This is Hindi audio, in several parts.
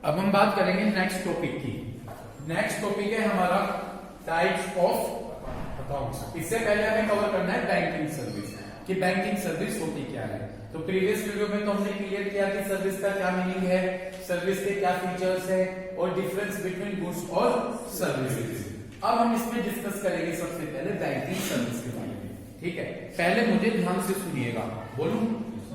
अब हम बात करेंगे नेक्स्ट टॉपिक की। नेक्स्ट टॉपिक है हमारा टाइप्स ऑफ अकाउंट्स। इससे पहले हमें कवर करना है बैंकिंग सर्विस, कि बैंकिंग सर्विस होती क्या है। तो प्रीवियस वीडियो में तो हमने क्लियर किया कि सर्विस का क्या मीनिंग है, सर्विस के क्या फीचर्स है और डिफरेंस बिटवीन गुड्स और सर्विसेज। अब हम इसमें डिस्कस करेंगे सबसे पहले बैंकिंग सर्विस के बारे में। ठीक है, पहले मुझे ध्यान से सुनिएगा, बोलूं।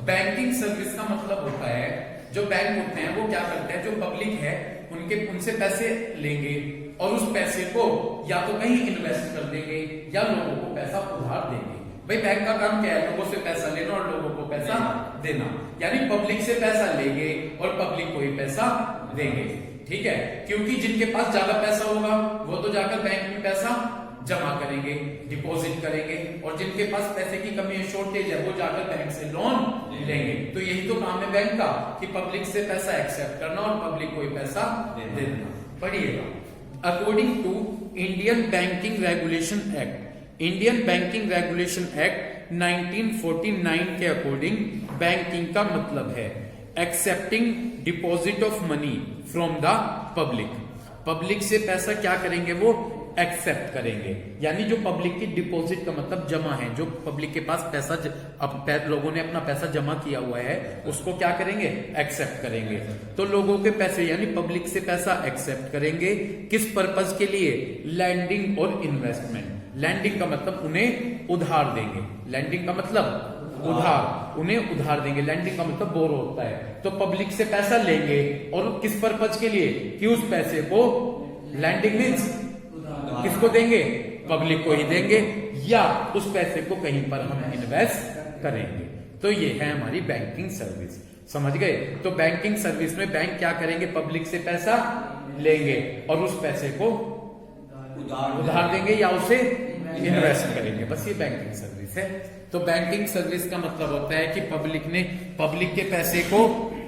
बैंकिंग सर्विस का मतलब होता है, जो बैंक होते हैं वो क्या करते हैं, जो पब्लिक है उनसे पैसे लेंगे और उस पैसे को या तो कहीं इन्वेस्ट कर देंगे या लोगों को पैसा उधार देंगे। भाई बैंक का काम क्या है, लोगों से पैसा लेना और लोगों को पैसा देना, यानी पब्लिक से पैसा लेंगे और पब्लिक को ही पैसा देंगे। ठीक है, क्योंकि जिनके पास ज्यादा पैसा होगा वो तो जाकर बैंक में पैसा जमा करेंगे, डिपॉजिट करेंगे, और जिनके पास पैसे की कमी है, शॉर्टेज है, वो जाकर बैंक से लोन लेंगे। तो यही तो काम है बैंक का, कि पब्लिक से पैसा एक्सेप्ट करना और पब्लिक को ही पैसा देना। पढ़िएगा, according to Indian banking regulation act, Indian banking regulation act 1949 के अकॉर्डिंग बैंकिंग का मतलब है excepting deposit of money from the public. Public से पैसा क्या करेंगे, वो एक्सेप्ट करेंगे, यानी जो पब्लिक की डिपॉजिट का मतलब जमा है, जो पब्लिक के पास पैसा लोगों ने अपना पैसा जमा किया हुआ है उसको क्या करेंगे, एक्सेप्ट करेंगे। तो लोगों के पैसे यानी पब्लिक से पैसा एक्सेप्ट करेंगे, किस पर्पज के लिए, लैंडिंग और इन्वेस्टमेंट। लैंडिंग का मतलब उन्हें उधार देंगे, लैंडिंग का मतलब उधार, उन्हें उधार देंगे, लैंडिंग का मतलब बोरो होता है। तो पब्लिक से पैसा लेंगे और किस पर्पज के लिए, कि उस पैसे को, लैंडिंग मीन्स किसको देंगे, पब्लिक को ही देंगे, या उस पैसे को कहीं पर हम इन्वेस्ट करेंगे। तो ये है हमारी बैंकिंग सर्विस, समझ गए। तो बैंकिंग सर्विस में बैंक क्या करेंगे, पब्लिक से पैसा लेंगे और उस पैसे को उधार देंगे या उसे इन्वेस्ट करेंगे, बस ये बैंकिंग सर्विस है। तो बैंकिंग सर्विस का मतलब होता है कि पब्लिक के पैसे को,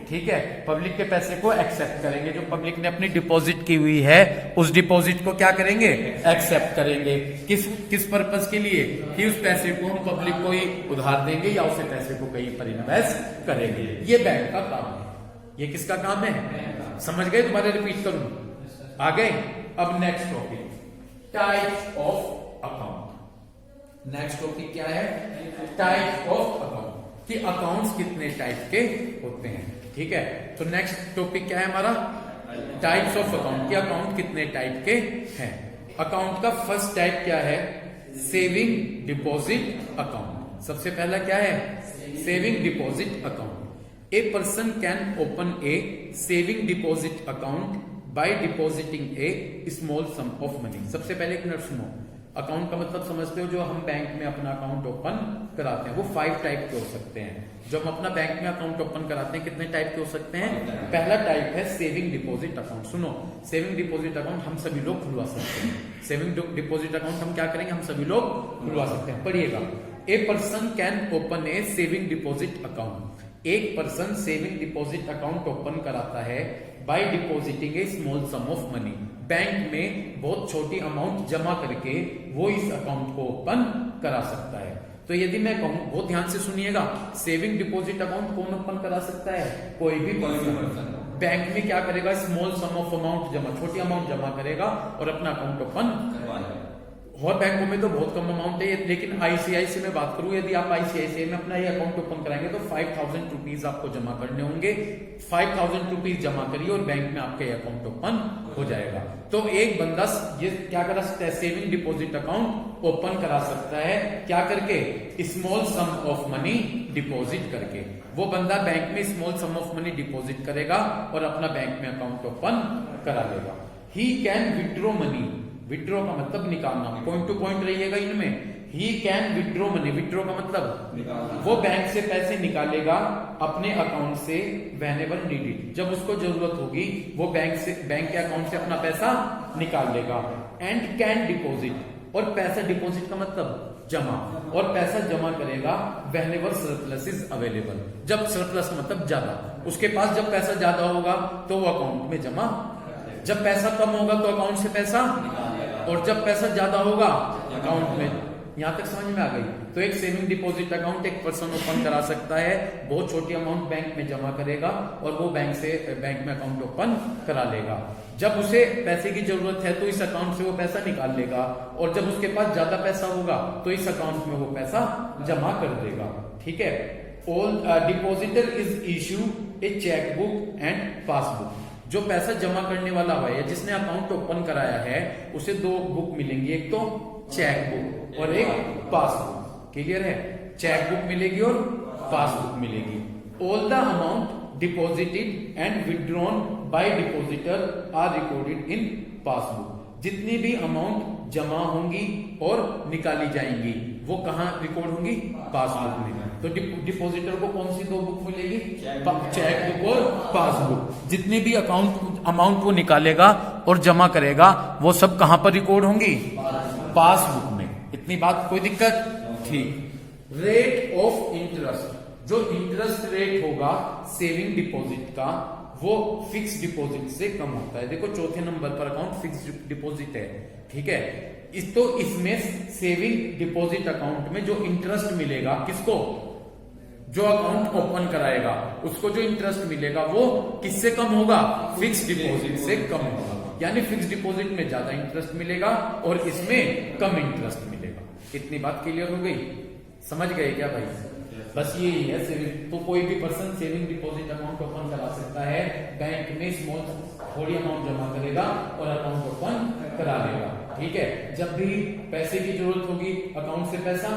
ठीक है, पब्लिक के पैसे को एक्सेप्ट करेंगे, जो पब्लिक ने अपनी डिपॉजिट की हुई है उस डिपॉजिट को क्या करेंगे, एक्सेप्ट करेंगे। किस पर्पस के लिए, कि उस पैसे को हम पब्लिक को ही उधार देंगे या उसे पैसे को कहीं पर इन्वेस्ट करेंगे। ये बैंक का काम है। ये किसका काम है, समझ गए, दोबारा रिपीट करूं, आ गए। अब next topic, types of account. Next topic क्या है, टाइप्स ऑफ अकाउंट, कि अकाउंट्स कितने टाइप के होते हैं। ठीक है, तो नेक्स्ट टॉपिक क्या है हमारा, टाइप्स ऑफ अकाउंट, कि अकाउंट कितने टाइप के हैं। अकाउंट का फर्स्ट टाइप क्या है, सेविंग डिपॉजिट अकाउंट। सबसे पहला क्या है, saving deposit account. A person can open a saving deposit account by depositing a small sum of money. सबसे पहले एक मिनट सुनो, अकाउंट का मतलब समझते हो, जो हम बैंक में अपना अकाउंट ओपन कराते हैं वो 5 टाइप के हो सकते हैं। जो हम अपना बैंक में अकाउंट ओपन कराते हैं कितने टाइप के हो सकते हैं, पहला टाइप है सेविंग डिपॉजिट अकाउंट। सुनो, सेविंग डिपॉजिट अकाउंट हम सभी लोग खुलवा सकते हैं। सेविंग डिपॉजिट अकाउंट हम क्या करेंगे, हम सभी लोग खुलवा सकते हैं। पढ़िएगा, a person can open a saving deposit account. एक person saving deposit account open कराता है by depositing a small sum of money. Bank में बहुत छोटी अमाउंट जमा करके वो इस अकाउंट को ओपन करा सकता है। तो यदि मैं कहूं, बहुत ध्यान से सुनिएगा, सेविंग डिपॉजिट अकाउंट कौन ओपन करा सकता है, कोई भी पर्सन। बैंक में क्या करेगा, स्मॉल सम ऑफ अमाउंट जमा, छोटी अमाउंट जमा करेगा और अपना अकाउंट ओपन करवाएगा। और बैंकों में तो बहुत कम अमाउंट है, लेकिन आईसीआईसी में बात करूं, यदि आप आईसीआईसी में अपना ये अकाउंट ओपन कराएंगे तो 5000 रुपीज आपको जमा करने होंगे। 5000 रुपीज जमा करिए और बैंक में आपका अकाउंट ओपन हो जाएगा। तो एक बंदा ये क्या करा सकता है, सेविंग डिपॉजिट अकाउंट ओपन करा सकता है, क्या करके, small sum of money deposit करके। वो बंदा बैंक में small sum of money deposit करेगा और अपना बैंक में अकाउंट ओपन करा लेगा। He can withdraw money, withdraw का मतलब निकालना, पॉइंट टू पॉइंट रहिएगा इनमें। He can withdraw money, withdraw का मतलब वो बैंक से पैसे निकालेगा अपने अकाउंट से व्हेनेवर नीडेड, जब उसको जरूरत होगी वो बैंक के अकाउंट से अपना पैसा निकाल लेगा। एंड कैन डिपॉजिट, और पैसा डिपॉजिट का मतलब जमा, और पैसा जमा करेगा व्हेनेवर सरप्लस इज अवेलेबल, जब सरप्लस मतलब ज्यादा, उसके पास जब पैसा ज्यादा होगा तो वो अकाउंट में जमा, जब पैसा कम होगा तो अकाउंट से पैसा, और जब पैसा ज्यादा होगा अकाउंट में यहां तक समझ में आ गई। तो एक सेविंग डिपॉजिट अकाउंट एक पर्सन ओपन करा सकता है, बहुत छोटी अमाउंट बैंक में जमा करेगा और वो बैंक में अकाउंट ओपन करा लेगा। जब उसे पैसे की जरूरत है तो इस अकाउंट से वो पैसा निकाल लेगा, और जब उसके पास ज्यादा पैसा होगा तो इस अकाउंट में वो पैसा जमा कर देगा। ठीक है। All depositor is issue A chequebook and passbook. जो पैसा जमा करने वाला है या जिसने अकाउंट ओपन कराया है उसे दो बुक मिलेंगी, एक तो चेक बुक और एक पासबुक। क्लियर है? चेक बुक मिलेगी और पासबुक मिलेगी। All the amount deposited and withdrawn by depositor are recorded in passbook. जितनी भी अमाउंट जमा होंगी और निकाली जाएंगी वो कहां रिकॉर्ड होंगी? पासबुक में। तो डिपॉजिटर को कौन सी दो बुक मिलेगी? चेक बुक और पासबुक। जितनी भी अमाउंट वो निकालेगा और जमा करेगा वो सब कहां पर रिकॉर्ड होंगी? पासबुक में। इतनी बात, कोई दिक्कत? ठीक। रेट ऑफ इंटरेस्ट, जो इंटरेस्ट रेट होगा सेविंग डिपॉजिट का वो फिक्स डिपॉजिट से कम होता है। देखो चौथे नंबर पर अकाउंट फिक्स डिपॉजिट है। ठीक है। तो इसमें सेविंग डिपॉजिट अकाउंट में जो इंटरेस्ट मिलेगा किसको? जो अकाउंट ओपन कराएगा उसको जो इंटरेस्ट मिलेगा वो किससे कम होगा? फिक्स डिपॉजिट से कम होगा। यानी फिक्स डिपॉजिट में ज्यादा इंटरेस्ट मिलेगा और इसमें कम इंटरेस्ट मिलेगा। इतनी बात क्लियर हो गई? समझ गए क्या भाई? बस यही है सेविंग। तो कोई भी person saving deposit account open करा सकता है, बैंक में स्मॉल थोड़ी अमाउंट जमा करेगा और अकाउंट ओपन करा लेगा। ठीक है। जब भी पैसे की जरूरत होगी अकाउंट से पैसा,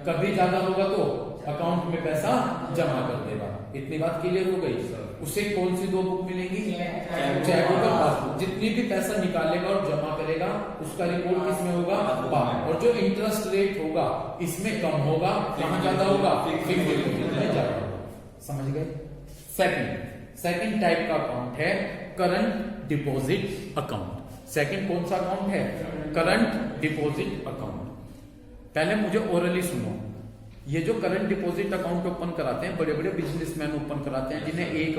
कभी ज्यादा होगा तो अकाउंट में पैसा जमा कर देगा। इतनी बात क्लियर हो गई? उसे कौन सी दो बुक मिलेंगी? चेक बुक और पासबुक। जितनी भी पैसा निकालेगा और जमा करेगा उसका रिकॉर्ड किसमें होगा? और जो इंटरेस्ट रेट होगा इसमें कम होगा, कहां ज्यादा होगा? फिक्स डिपॉजिट में ज्यादा होगा। समझ गए? सेकंड टाइप का अकाउंट है करंट डिपॉजिट अकाउंट। सेकंड कौन सा अकाउंट है? Current deposit account. पहले मुझे ओरली सुनो। ये जो करंट डिपॉजिट अकाउंट ओपन कराते हैं बड़े बड़े बिजनेसमैन ओपन कराते हैं, जिन्हें एक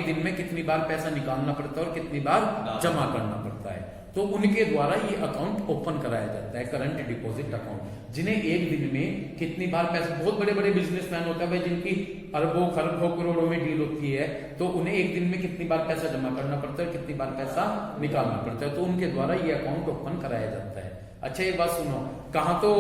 दिन में कितनी बार पैसा निकालना पड़ता है और कितनी बार जमा करना पड़ता है। तो उनके द्वारा ये अकाउंट ओपन कराया जाता है करंट डिपॉजिट अकाउंट। जिन्हें एक दिन में कितनी बार पैसा, बहुत बड़े बड़े बिजनेसमैन होता है भाई जिनकी अरबों खरबों करोड़ों में डील होती है, तो उन्हें एक दिन में कितनी बार पैसा जमा करना पड़ता है, कितनी बार पैसा निकालना पड़ता है। तो उनके द्वारा ये अकाउंट ओपन कराया जाता है। अच्छा एक बात सुनो, कहां तो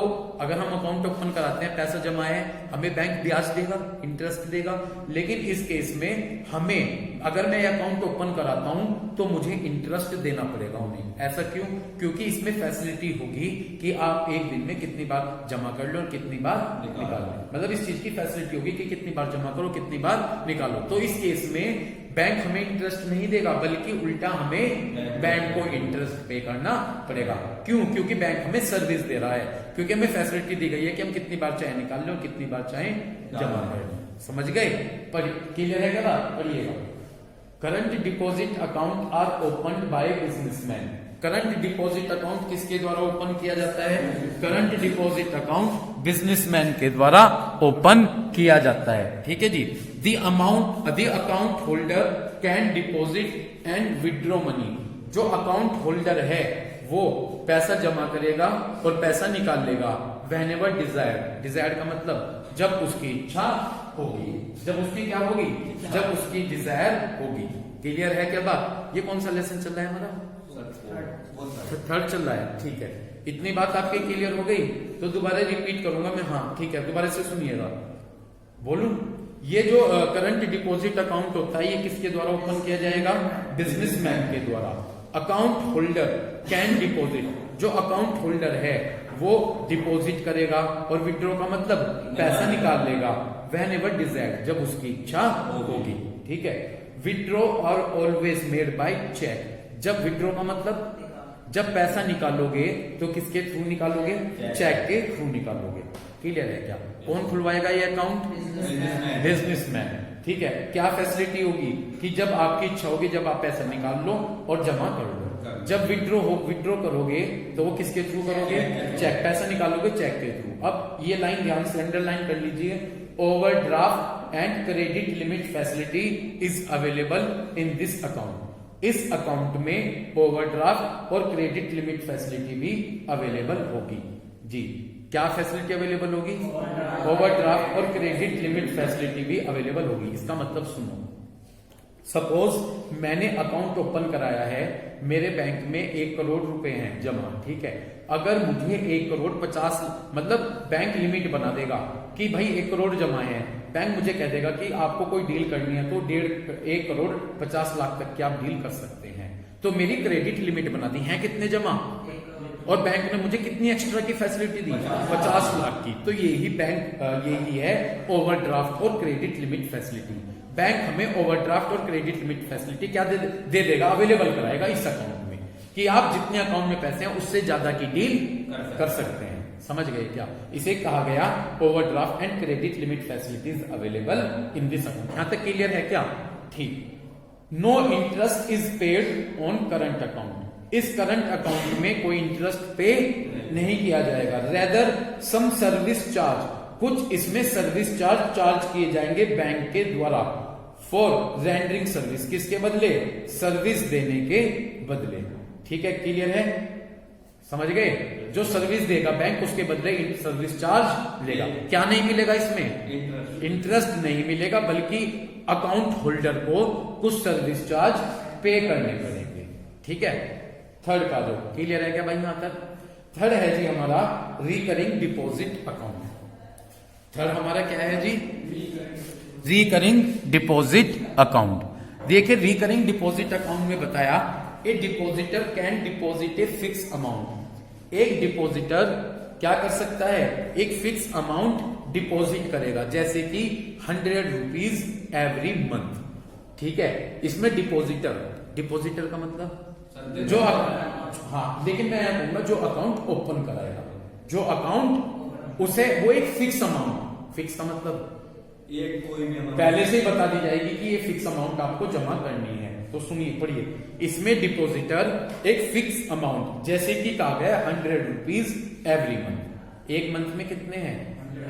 अगर हम अकाउंट ओपन कराते हैं, पैसा जमा है, हमें बैंक ब्याज देगा, इंटरेस्ट देगा। लेकिन इस केस में हमें, अगर मैं अकाउंट ओपन कराता हूं तो मुझे इंटरेस्ट देना पड़ेगा उन्हें। ऐसा क्यों? क्योंकि इसमें फैसिलिटी होगी कि आप एक दिन में कितनी बार जमा कर लो और कितनी बार निकाल लो। मतलब इस चीज की फैसिलिटी होगी कि कितनी बार जमा करो, कितनी बार निकालो। तो इस केस में बैंक हमें इंटरेस्ट नहीं देगा, बल्कि उल्टा हमें बैंक को इंटरेस्ट पे करना पड़ेगा। क्यों? क्योंकि बैंक हमें सर्विस दे रहा है, क्योंकि हमें फैसिलिटी दी गई है कि हम कितनी बार चाहे निकाल लें, कितनी बार चाहे जमा कर लें। समझ गए? क्लियर है क्या? पढ़िएगा। Current deposit account are open by businessman. Current deposit account किसके द्वारा ओपन किया जाता है? करंट डिपॉजिट अकाउंट बिजनेसमैन के द्वारा ओपन किया जाता है। ठीक है जी। The account holder can deposit and withdraw money. जो अकाउंट होल्डर है वो पैसा जमा करेगा और पैसा निकाल लेगा व्हेनेवर डिजायर। डिजायर का मतलब जब उसकी इच्छा होगी। जब उसकी क्या होगी? जब उसकी डिजायर होगी। क्लियर है क्या बात? ये कौन सा लेसन चल रहा है हमारा? थर्ड चल रहा है। ठीक है। इतनी बात आपके क्लियर हो गई? तो दोबारा रिपीट करूंगा मैं। हाँ ठीक है, दोबारा से सुनिएगा। बोलूं? ये जो करंट डिपॉजिट अकाउंट होता है ये किसके द्वारा ओपन किया जाएगा? बिजनेसमैन के द्वारा। Account holder can deposit. जो अकाउंट होल्डर है वो डिपॉजिट करेगा और विड्रॉ का मतलब पैसा निकाल लेगा व्हेनेवर डिजायर्ड, जब उसकी इच्छा होगी। ठीक है। Withdraw are always made by cheque. जब विड्रॉ का मतलब जब पैसा निकालोगे तो किसके थ्रू निकालोगे? चेक के थ्रू निकालोगे। क्लियर है क्या? कौन खुलवाएगा ये अकाउंट? बिजनेसमैन। ठीक है। क्या फैसिलिटी होगी कि जब आपकी इच्छा होगी जब आप पैसा निकाल लो और जमा कर लो। जब विड्रॉ करोगे तो वो किसके थ्रू करोगे? चेक। पैसा निकालोगे चेक के थ्रू। अब ये लाइन ध्यान से अंडरलाइन कर लीजिए। Overdraft and credit limit facility is available in this account. इस अकाउंट में ओवरड्राफ्ट और क्रेडिट लिमिट फैसिलिटी भी अवेलेबल होगी। जी क्या फैसिलिटी अवेलेबल होगी? ओवरड्राफ्ट और क्रेडिट लिमिट फैसिलिटी भी अवेलेबल होगी। इसका मतलब सुनो, सपोज मैंने अकाउंट ओपन कराया है, मेरे बैंक में 1 करोड़ रुपए हैं जमा, ठीक है। अगर मुझे 1 करोड़ 50 मतलब बैंक लिमिट बना देगा कि भाई 1 करोड़ जमा है, बैंक मुझे कह देगा कि आपको कोई डील करनी है तो 1 करोड़ 50 लाख तक की आप डील कर सकते हैं, तो मेरी क्रेडिट लिमिट बना दी है कितने जमा, और बैंक ने मुझे कितनी एक्स्ट्रा की फैसिलिटी दी? 50 लाख की। तो यही है ओवरड्राफ्ट और क्रेडिट लिमिट फैसिलिटी। बैंक हमें ओवरड्राफ्ट और क्रेडिट लिमिट फैसिलिटी क्या दे देगा? अवेलेबल कराएगा इस अकाउंट में, कि आप जितने अकाउंट में पैसे हैं उससे ज्यादा की डील कर सकते हैं। समझ गए क्या? इसे कहा गया overdraft and credit limit facilities available in this account. यहां तक क्लियर है क्या? ठीक। No interest is paid on current account. इस करंट अकाउंट में कोई इंटरेस्ट पे नहीं किया जाएगा। रेदर सम सर्विस चार्ज, कुछ इसमें सर्विस चार्ज किए जाएंगे बैंक के द्वारा फॉर रेंडरिंग सर्विस। किसके बदले? सर्विस देने के बदले। ठीक है, क्लियर है? समझ गए? जो सर्विस देगा बैंक उसके बदले सर्विस चार्ज लेगा। क्या नहीं मिलेगा इसमें? इंटरेस्ट नहीं मिलेगा, बल्कि अकाउंट होल्डर को कुछ सर्विस चार्ज पे करने पड़ेंगे। ठीक है, थर्ड का जो क्लियर है क्या भाई? यहां तक थर्ड है जी हमारा रिकरिंग डिपॉजिट अकाउंट। थर्ड हमारा क्या है जी? Recurring deposit account. देखिए रिकरिंग डिपॉजिट अकाउंट में बताया a depositor can deposit a fix amount. एक डिपॉजिटर क्या कर सकता है? एक फिक्स अमाउंट डिपॉजिट करेगा, जैसे कि 100 रुपीज एवरी मंथ। ठीक है, इसमें डिपॉजिटर का मतलब जो हाँ, लेकिन मैं यहां कहूंगा जो अकाउंट ओपन कराएगा, जो अकाउंट उसे वो एक फिक्स अमाउंट, फिक्स का मतलब कोई भी पहले से ही बता दी जाएगी कि ये फिक्स अमाउंट आपको जमा करनी है। तो सुनिए, पढ़िए, इसमें डिपॉजिटर एक फिक्स अमाउंट, जैसे कि कहा गया 100 रुपीज एवरी मंथ। एक मंथ में कितने हैं?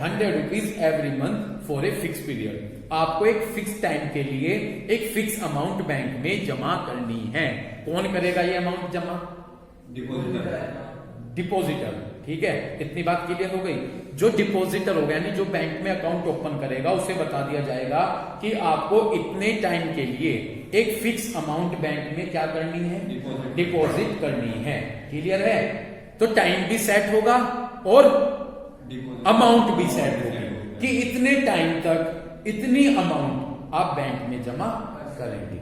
100 rupees every month for a fix period. आपको एक फिक्स टाइम के लिए एक फिक्स अमाउंट बैंक में जमा करनी है। कौन करेगा ये अमाउंट जमा? डिपॉजिटर। ठीक है, इतनी बात क्लियर हो गई। जो डिपॉजिटर होगा यानी जो बैंक में अकाउंट ओपन करेगा, उसे बता दिया जाएगा कि आपको इतने टाइम के लिए एक फिक्स अमाउंट बैंक में क्या करनी है? डिपॉजिट करनी है। क्लियर है? तो टाइम भी सेट होगा और अमाउंट भी सेट होगी कि इतने टाइम तक इतनी अमाउंट आप बैंक में जमा करेंगे।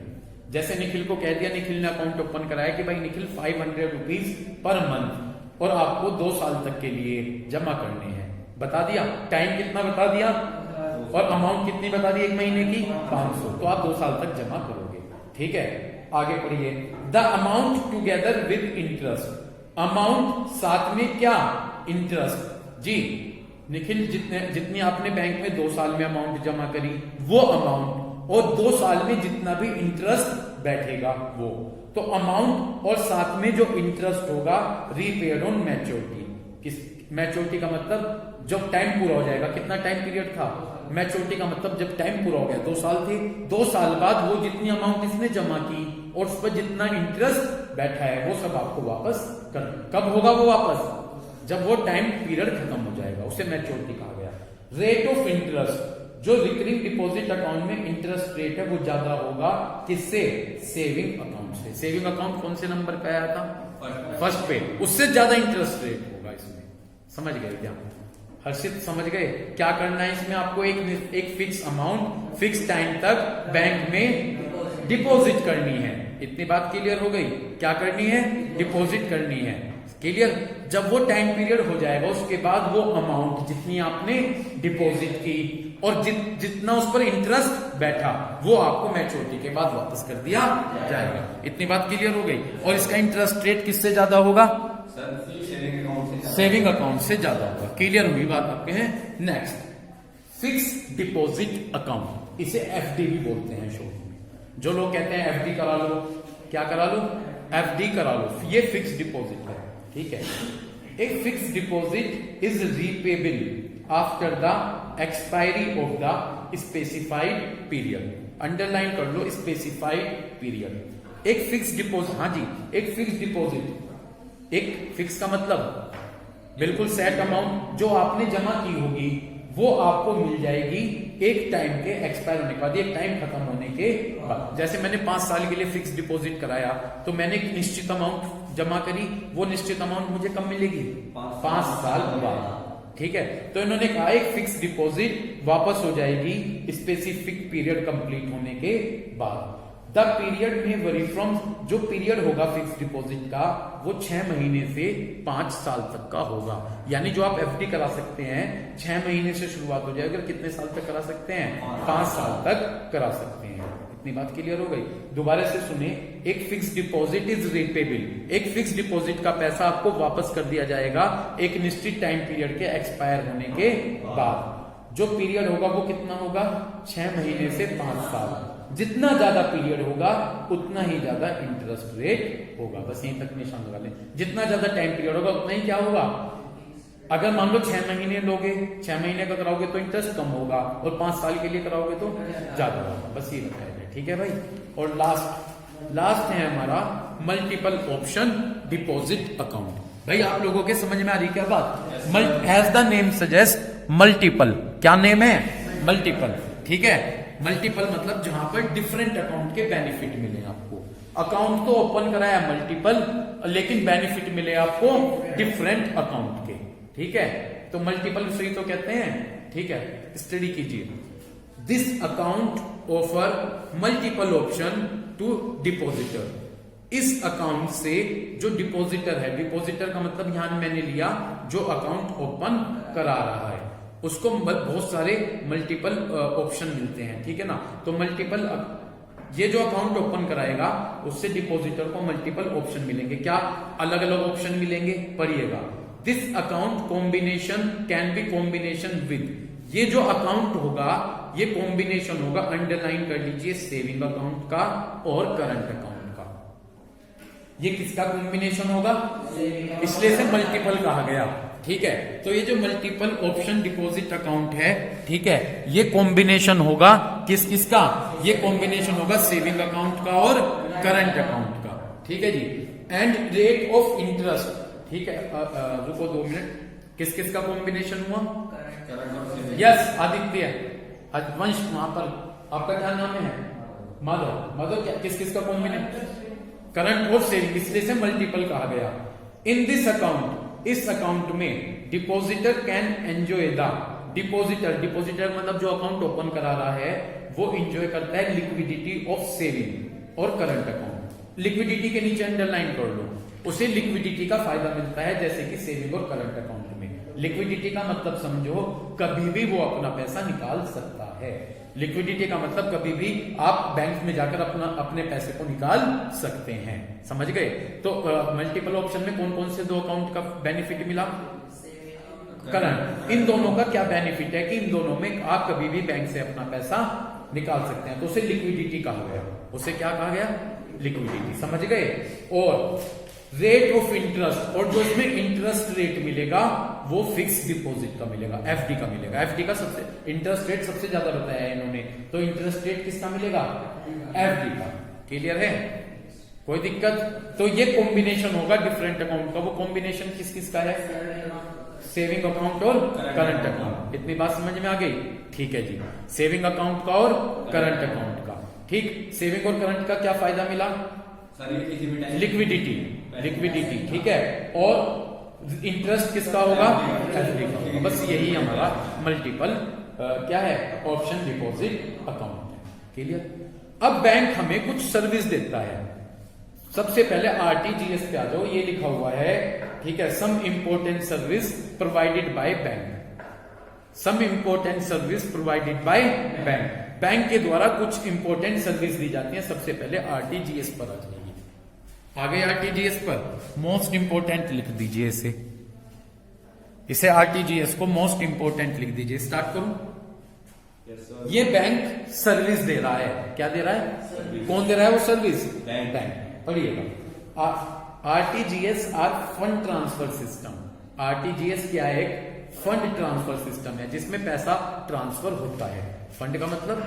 जैसे निखिल को कह दिया, निखिल ने अकाउंट ओपन कराया कि भाई निखिल 500 रुपीज पर मंथ और आपको 2 साल तक के लिए जमा करने हैं। बता दिया, टाइम कितना बता दिया और अमाउंट कितनी बता दी? 1 महीने की 500। तो आप 2 साल तक जमा करोगे। ठीक है, आगे पढ़िए। The amount together with interest. Amount साथ में क्या? इंटरेस्ट। जी निखिल, जितनी आपने बैंक में 2 साल में अमाउंट जमा करी वो अमाउंट, और 2 साल में जितना भी इंटरेस्ट बैठेगा वो, तो अमाउंट और साथ में जो इंटरेस्ट होगा रीपेड ऑन मैच्योरिटी। किस मैच्योरिटी का मतलब जब टाइम पूरा हो जाएगा। कितना टाइम पीरियड था? मैच्योरिटी का मतलब जब टाइम पूरा हो गया, 2 साल थी, 2 साल बाद वो जितनी अमाउंट इसने जमा की और उस पर जितना इंटरेस्ट बैठा है वो सब आपको वापस कर। कब होगा वो वापस? जब वो टाइम पीरियड खत्म हो जाएगा, उसे मैच्योरिटी कहा गया। रेट ऑफ इंटरेस्ट, जो रिकरिंग डिपॉजिट अकाउंट में इंटरेस्ट रेट है वो ज्यादा होगा किससे? सेविंग अकाउंट से। सेविंग अकाउंट कौन से नंबर पे आया था? फर्स्ट पे। उससे ज्यादा इंटरेस्ट रेट होगा इसमें। समझ गए क्या? हर्षित समझ गए? क्या करना है इसमें? आपको एक फिक्स अमाउंट फिक्स टाइम तक बैंक में डिपॉजिट करनी है। इतनी बात क्लियर हो गई? क्या करनी है? डिपॉजिट करनी है। क्लियर? जब वो टाइम पीरियड हो जाएगा उसके बाद वो अमाउंट जितनी आपने डिपॉजिट की और जितना उस पर इंटरेस्ट बैठा वो आपको मैच्योरिटी के बाद वापस कर दिया जाएगा। इतनी बात क्लियर हो गई? और इसका इंटरेस्ट रेट किससे ज्यादा होगा? सेविंग अकाउंट से ज्यादा होगा। क्लियर हुई बात आपके? हैं नेक्स्ट, फिक्स डिपॉजिट अकाउंट। इसे एफडी भी बोलते हैं शॉर्ट में। जो लोग कहते हैं एफडी करा लो, क्या करा लो? एफडी करा लो। ये फिक्स डिपॉजिट है। ठीक है, एक fix deposit is repayable after the expiry of the specified period. Underline कर लो, स्पेसिफाइड पीरियड। एक फिक्स डिपॉजिट, हाँ जी, एक फिक्स डिपॉजिट, एक फिक्स का मतलब बिल्कुल सेट अमाउंट जो आपने जमा की होगी वो आपको मिल जाएगी एक टाइम के एक्सपायर होने के बाद, एक टाइम खत्म होने के बाद। जैसे मैंने 5 साल के लिए फिक्स डिपॉजिट कराया तो मैंने एक निश्चित अमाउंट जमा करी, वो निश्चित अमाउंट मुझे कब मिलेगी? 5 साल बाद। ठीक है, तो इन्होंने कहा एक फिक्स डिपॉजिट वापस हो जाएगी स्पेसिफिक पीरियड कंप्लीट होने के बाद। द पीरियड में वरी फ्रॉम, जो पीरियड होगा फिक्स डिपॉजिट का वो 6 महीने से 5 साल तक का होगा। यानी जो आप एफडी करा सकते हैं 6 महीने से शुरुआत हो जाएगी, कितने साल तक करा सकते हैं? 5 साल तक करा सकते हैं। इतनी बात क्लियर हो गई? दोबारा से सुने, एक फिक्स डिपॉजिट इज रिपेबल, एक फिक्स डिपॉजिट का पैसा आपको वापस कर दिया जाएगा एक निश्चित टाइम पीरियड के एक्सपायर होने के बाद। जो पीरियड होगा वो कितना होगा? 6 महीने से 5 साल। जितना ज्यादा पीरियड होगा उतना ही ज्यादा इंटरेस्ट रेट होगा। बस यहीं तक निशान लगा लें, जितना ज्यादा टाइम पीरियड होगा उतना ही क्या होगा। अगर मान लो 6 महीने लोगे, 6 महीने का कराओगे तो इंटरेस्ट कम होगा, और 5 साल के लिए कराओगे तो ज्यादा होगा। बस ये बताया जाए, ठीक है भाई। और लास्ट है हमारा मल्टीपल ऑप्शन डिपॉजिट अकाउंट। भाई आप लोगों के समझ में आ रही क्या बात? As the name suggest multiple, क्या नेम है? मल्टीपल। ठीक है, मल्टीपल मतलब जहां पर डिफरेंट अकाउंट के बेनिफिट मिले आपको। अकाउंट तो ओपन कराया मल्टीपल, लेकिन बेनिफिट मिले आपको डिफरेंट अकाउंट के। ठीक है, तो मल्टीपल से तो कहते हैं। ठीक है, स्टडी कीजिए। This account offer multiple option to depositor. इस अकाउंट से जो डिपॉजिटर है, डिपॉजिटर का मतलब यहां मैंने लिया जो अकाउंट ओपन करा रहा है, उसको बहुत सारे मल्टीपल ऑप्शन मिलते हैं। ठीक है ना, तो मल्टीपल, ये जो अकाउंट ओपन कराएगा उससे डिपॉजिटर को मल्टीपल ऑप्शन मिलेंगे। क्या अलग अलग ऑप्शन मिलेंगे? पढ़िएगा। This account combination can be combination with, ये जो अकाउंट होगा ये कॉम्बिनेशन होगा, अंडरलाइन कर लीजिए, सेविंग अकाउंट का और करंट अकाउंट का। ये किसका कॉम्बिनेशन होगा? इसलिए से मल्टीपल कहा गया। ठीक है, तो ये जो मल्टीपल ऑप्शन डिपॉजिट अकाउंट है, ठीक है, ये कॉम्बिनेशन होगा किसका? ये कॉम्बिनेशन होगा सेविंग अकाउंट का और करंट अकाउंट का। ठीक है जी। एंड रेट ऑफ इंटरेस्ट, ठीक है, रुको 2 मिनट, किस का कॉम्बिनेशन हुआ? यस, आदित्य, हरवंश, वहां पर आपका क्या नाम है? माधव, क्या किस का कॉम्बिनेशन? करंट और सेविंग, इसलिए से मल्टीपल कहा गया। इन दिस अकाउंट, इस अकाउंट में depositor can enjoy the, depositor मतलब जो अकाउंट ओपन करा रहा है वो एंजॉय करता है लिक्विडिटी ऑफ सेविंग और करंट अकाउंट। लिक्विडिटी के नीचे अंडरलाइन कर लो, उसे लिक्विडिटी का फायदा मिलता है जैसे कि सेविंग और करंट अकाउंट में। लिक्विडिटी का मतलब समझो कभी भी वो अपना पैसा निकाल सकता है। लिक्विडिटी का मतलब कभी भी आप बैंक में जाकर अपने पैसे को निकाल सकते हैं। समझ गए? तो मल्टीपल ऑप्शन में कौन कौन से 2 अकाउंट का बेनिफिट मिला? करंट। इन दोनों का क्या बेनिफिट है कि इन दोनों में आप कभी भी बैंक से अपना पैसा निकाल सकते हैं, तो उसे लिक्विडिटी कहा गया। उसे क्या कहा गया? लिक्विडिटी। समझ गए? और रेट ऑफ इंटरेस्ट, और जो इसमें इंटरेस्ट रेट मिलेगा वो फिक्स डिपॉजिट का मिलेगा, एफडी का मिलेगा। एफडी का सबसे इंटरेस्ट रेट सबसे ज्यादा बताया है इन्होंने, तो इंटरेस्ट रेट किसका मिलेगा? एफडी का। क्लियर है? कोई दिक्कत? तो ये कॉम्बिनेशन होगा डिफरेंट अकाउंट का। वो कॉम्बिनेशन किस का है? सेविंग अकाउंट और करंट अकाउंट। इतनी बात समझ में आ गई? ठीक है जी, सेविंग अकाउंट का और करंट अकाउंट का। ठीक, सेविंग और करंट का क्या फायदा मिला? लिक्विडिटी। ठीक है, और इंटरेस्ट किसका होगा? एफडी का होगा। बस यही हमारा मल्टीपल क्या है? ऑप्शन डिपॉजिट अकाउंट है। क्लियर? अब बैंक हमें कुछ सर्विस देता है। सबसे पहले आरटीजीएस पे आ जाओ, ये लिखा हुआ है, ठीक है, some important service provided by bank. Some important service provided by bank, bank के द्वारा कुछ इंपोर्टेंट सर्विस दी जाती है। सबसे पहले आरटीजीएस पर आ जाइए। आगे आरटीजीएस पर मोस्ट इंपोर्टेंट लिख दीजिए, इसे आरटीजीएस को मोस्ट इंपोर्टेंट लिख दीजिए। स्टार्ट करूं? ये बैंक सर्विस दे रहा है। क्या दे रहा है? कौन दे रहा है वो सर्विस? बैंक। पढ़िएगा, RTGS are fund transfer system. RTGS क्या है? एक फंड ट्रांसफर सिस्टम है जिसमें पैसा ट्रांसफर होता है। फंड का मतलब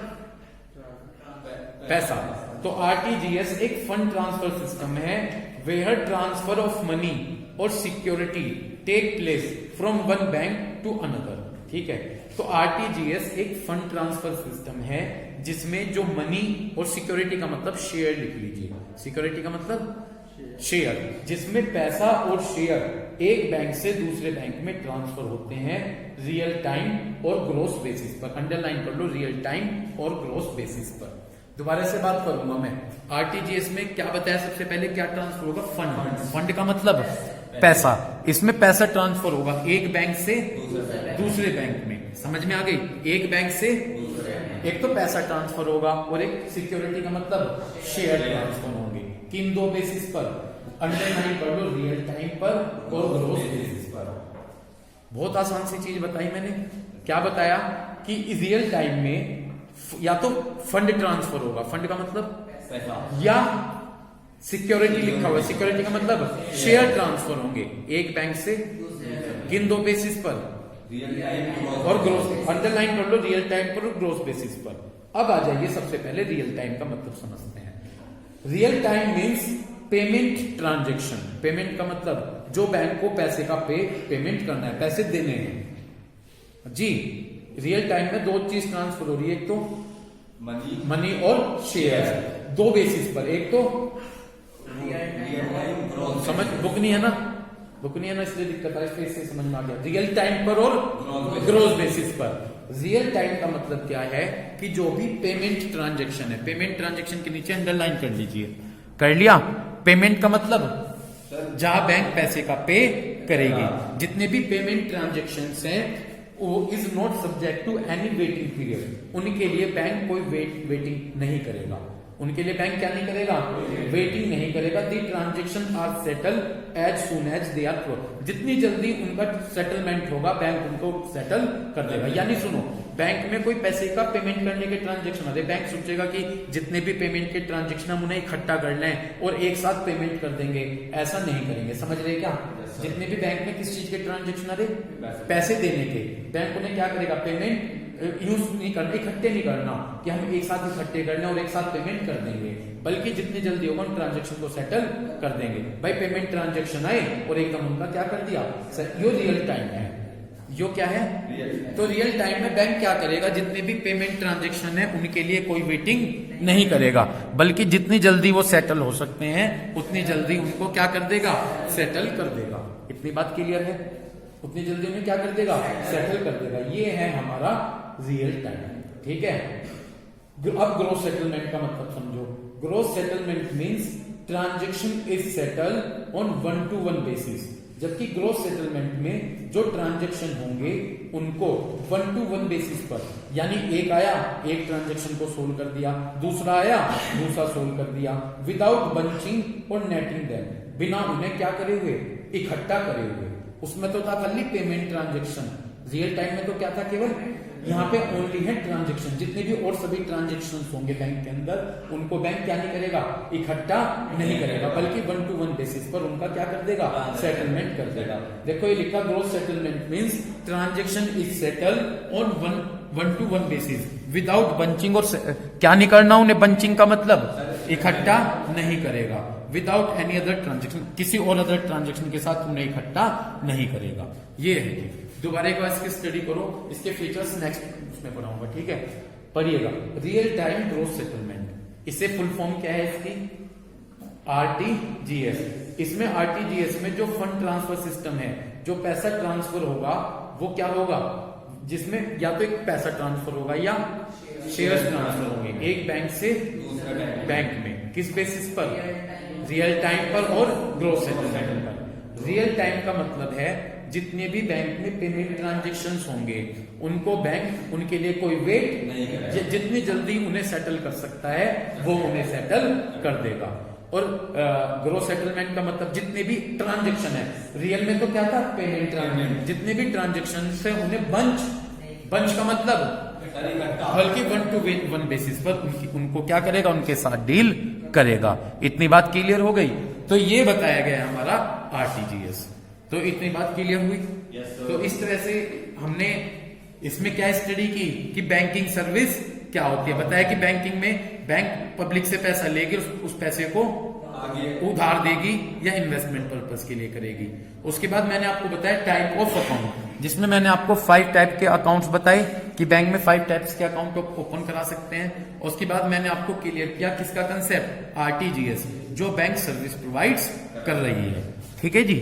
पैसा। तो आरटीजीएस एक फंड ट्रांसफर सिस्टम है वेयर ट्रांसफर ऑफ मनी और security take place from one bank to another. ठीक है, तो आरटीजीएस एक फंड ट्रांसफर सिस्टम है जिसमें जो मनी और सिक्योरिटी का मतलब शेयर लिख लीजिए, सिक्योरिटी का मतलब शेयर, जिसमें पैसा और शेयर एक बैंक से दूसरे बैंक में ट्रांसफर होते हैं रियल टाइम और ग्रोस बेसिस पर। अंडरलाइन कर लो, रियल टाइम और ग्रोस बेसिस पर। दोबारा से बात करूंगा मैं, आरटीजीएस में क्या बताया सबसे पहले, क्या ट्रांसफर होगा, फंड। फंड का मतलब पैसा, इसमें पैसा ट्रांसफर होगा एक बैंक से दूसरे बैंक में। समझ में आ गई, एक बैंक से एक तो पैसा ट्रांसफर होगा और एक सिक्योरिटी का मतलब शेयर ट्रांसफर होंगे। किन दो बेसिस पर, अंडरलाइन कर लो, रियल टाइम पर और ग्रोस बेसिस पर। बहुत आसान सी चीज बताई मैंने। क्या बताया कि रियल टाइम में या तो फंड ट्रांसफर होगा, फंड का मतलब पैसा, या सिक्योरिटी लिखा हुआ, सिक्योरिटी का मतलब शेयर ट्रांसफर होंगे एक बैंक से, किन दो बेसिस पर, रियल टाइम और ग्रोस। अंडरलाइन कर लो, रियल टाइम पर और ग्रोस बेसिस पर। अब आ जाइए, सबसे पहले रियल टाइम का मतलब समझते हैं। Real time means payment transaction. Payment का मतलब जो बैंक को पैसे का पेमेंट करना है, पैसे देने हैं जी। रियल टाइम में दो चीज ट्रांसफर हो रही है, एक तो मनी और शेयर, दो बेसिस पर। एक तो समझ बुक नहीं है ना, बुक नहीं है ना, इसलिए दिक्कत है, इससे समझ में आ गया। रियल टाइम पर और ग्रोस बेसिस पर। रियल टाइम का मतलब क्या है कि जो भी पेमेंट ट्रांजेक्शन है, पेमेंट ट्रांजेक्शन के नीचे अंडरलाइन कर लीजिए, कर लिया। पेमेंट का मतलब जहां बैंक पैसे का पे करेगी, जितने भी पेमेंट ट्रांजेक्शन हैं वो is not subject to any waiting period. उनके लिए बैंक कोई वेटिंग नहीं करेगा, उनके लिए बैंक क्या नहीं करेगा, वेटिंग नहीं करेगा। The transaction are settle as soon as they are close. जितनी जल्दी उनका सेटलमेंट होगा बैंक उनको सेटल कर देगा। यानी सुनो, बैंक में कोई पैसे का पेमेंट करने के ट्रांजेक्शन आते, बैंक सोचेगा कि जितने भी पेमेंट के ट्रांजेक्शन हम उन्हें इकट्ठा कर लें और एक साथ पेमेंट कर देंगे, ऐसा नहीं करेंगे। समझ रहे क्या? जितने भी बैंक में किस चीज के ट्रांजेक्शन आ रहे, पैसे देने के, बैंक उन्हें क्या करेगा, पेमेंट यूज नहीं करना, इकट्ठे नहीं करना कि हम एक साथ इकट्ठे कर लें और एक साथ पेमेंट कर देंगे, बल्कि जितनी जल्दी होगा उन ट्रांजेक्शन को सेटल कर देंगे। भाई पेमेंट ट्रांजेक्शन आए और एकदम उनका क्या कर दिया, यो रियल टाइम है, यो क्या है, तो रियल टाइम में बैंक क्या करेगा, जितने भी पेमेंट ट्रांजेक्शन है उनके लिए कोई वेटिंग नहीं करेगा, बल्कि जितनी जल्दी वो सेटल हो सकते हैं उतनी जल्दी उनको क्या कर देगा, सेटल कर देगा। इतनी बात क्लियर है? उतनी जल्दी उन्हें क्या कर देगा, सेटल कर देगा। ये है हमारा रियल टाइम। ठीक है, अब ग्रोस सेटलमेंट का मतलब समझो। Gross settlement means transaction is settle on one to one basis. जबकि ग्रोस सेटलमेंट में जो ट्रांजैक्शन होंगे उनको वन टू वन बेसिस पर, यानी एक आया एक ट्रांजैक्शन को सोल्व कर दिया, दूसरा आया दूसरा सोल्व कर दिया, विदाउट बंचिंग और नेटिंग देम, बिना उन्हें क्या करे हुए, इकट्ठा करे हुए। उसमें तो था खाली पेमेंट ट्रांजैक्शन, रियल टाइम में तो क्या था, केवल यहाँ पे ओनली है ट्रांजैक्शन। जितने भी और सभी ट्रांजैक्शन होंगे बैंक के अंदर उनको बैंक क्या नहीं करेगा, इकट्ठा नहीं करेगा, बल्कि वन टू वन बेसिस पर उनका क्या कर देगा, सेटलमेंट कर देगा। देखो ये लिखा, gross settlement means transaction is settle on one to one basis without bunching. और क्या नहीं करना उन्हें, बंचिंग का मतलब इकट्ठा नहीं करेगा, विदाउट एनी अदर ट्रांजेक्शन, किसी और अदर ट्रांजेक्शन के साथ उन्हें इकट्ठा नहीं करेगा। ये है। दोबारा एक बार इसकी स्टडी करो, इसके फीचर्स नेक्स्ट उसमें पढ़ाऊंगा। ठीक है, पढ़िएगा। रियल टाइम ग्रोस सेटलमेंट, इससे फुल फॉर्म क्या है इसकी, आरटीजीएस। इसमें आरटीजीएस में जो फंड ट्रांसफर सिस्टम है, जो पैसा ट्रांसफर होगा वो क्या होगा, जिसमें या तो एक पैसा ट्रांसफर होगा या शेयर्स ट्रांसफर होंगे एक बैंक से बैंक में। किस बेसिस पर, रियल टाइम पर और ग्रोस सेटलमेंट पर। रियल टाइम का मतलब है जितने भी बैंक में पेमेंट ट्रांजेक्शन्स होंगे उनको बैंक उनके लिए कोई वेट नहीं, जितनी जल्दी उन्हें सेटल कर सकता है वो उन्हें सेटल कर देगा। और ग्रोस सेटलमेंट का मतलब जितने भी ट्रांजेक्शन है, रियल में तो क्या था, पेमेंट ट्रांजेक्शन, जितने भी ट्रांजेक्शन है उन्हें बंच का मतलब बल्कि वन टू वन बेसिस पर उनको क्या करेगा, उनके साथ डील करेगा। इतनी बात क्लियर हो गई? तो ये बताया गया हमारा आरटीजीएस। तो इतनी बात क्लियर हुई? तो इस तरह से हमने इसमें क्या स्टडी की कि बैंकिंग सर्विस क्या होती है। बताया कि बैंकिंग में बैंक पब्लिक से पैसा लेगी, उस पैसे को उधार देगी या इन्वेस्टमेंट पर्पस के लिए करेगी। उसके बाद मैंने आपको बताया टाइप ऑफ अकाउंट, जिसमें मैंने आपको 5 टाइप के अकाउंट्स बताए कि बैंक में 5 टाइप्स के अकाउंट ओपन करा सकते हैं। उसके बाद मैंने आपको क्लियर किया किसका कंसेप्ट, आरटीजीएस, जो बैंक सर्विस प्रोवाइड्स कर रही है। ठीक है जी।